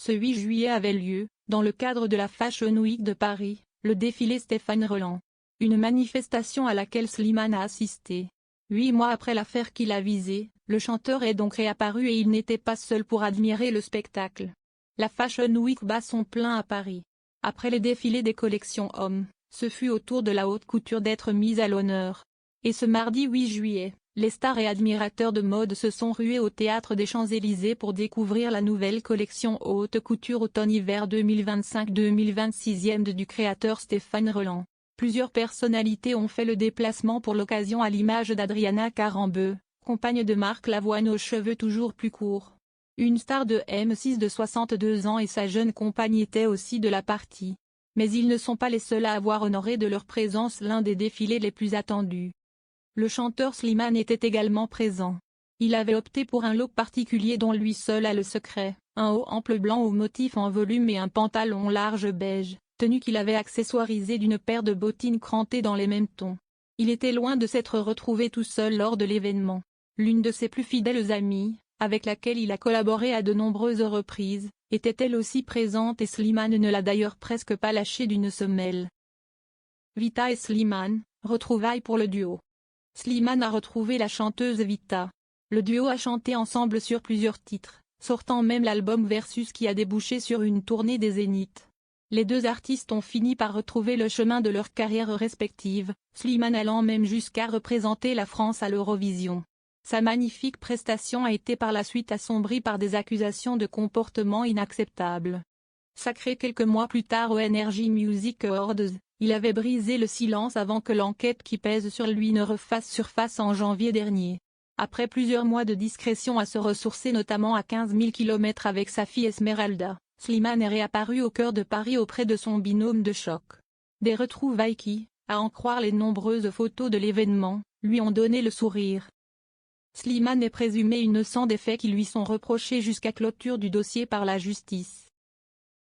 Ce 8 juillet avait lieu, dans le cadre de la Fashion Week de Paris, le défilé Stéphane Roland. Une manifestation à laquelle Slimane a assisté. 8 mois après l'affaire qu'il a visée, le chanteur est donc réapparu et il n'était pas seul pour admirer le spectacle. La Fashion Week bat son plein à Paris. Après les défilés des collections hommes, ce fut au tour de la haute couture d'être mise à l'honneur. Et ce mardi 8 juillet, les stars et admirateurs de mode se sont rués au théâtre des Champs-Élysées pour découvrir la nouvelle collection haute couture automne-hiver 2025-2026 du créateur Stéphane Roland. Plusieurs personnalités ont fait le déplacement pour l'occasion à l'image d'Adriana Carambeu, compagne de Marc Lavoine aux cheveux toujours plus courts. Une star de M6 de 62 ans et sa jeune compagne étaient aussi de la partie. Mais ils ne sont pas les seuls à avoir honoré de leur présence l'un des défilés les plus attendus. Le chanteur Slimane était également présent. Il avait opté pour un look particulier dont lui seul a le secret, un haut ample blanc au motif en volume et un pantalon large beige, tenue qu'il avait accessoirisée d'une paire de bottines crantées dans les mêmes tons. Il était loin de s'être retrouvé tout seul lors de l'événement. L'une de ses plus fidèles amies, avec laquelle il a collaboré à de nombreuses reprises, était elle aussi présente et Slimane ne l'a d'ailleurs presque pas lâché d'une semelle. Vita et Slimane, retrouvailles pour le duo. Slimane a retrouvé la chanteuse Vita. Le duo a chanté ensemble sur plusieurs titres, sortant même l'album Versus qui a débouché sur une tournée des Zéniths. Les deux artistes ont fini par retrouver le chemin de leur carrière respective, Slimane allant même jusqu'à représenter la France à l'Eurovision. Sa magnifique prestation a été par la suite assombrie par des accusations de comportement inacceptable. Sacré quelques mois plus tard au Energy Music Awards, il avait brisé le silence avant que l'enquête qui pèse sur lui ne refasse surface en janvier dernier. Après plusieurs mois de discrétion à se ressourcer notamment à 15 000 km avec sa fille Esmeralda, Slimane est réapparu au cœur de Paris auprès de son binôme de choc. Des retrouvailles qui, à en croire les nombreuses photos de l'événement, lui ont donné le sourire. Slimane est présumé innocent des faits qui lui sont reprochés jusqu'à clôture du dossier par la justice.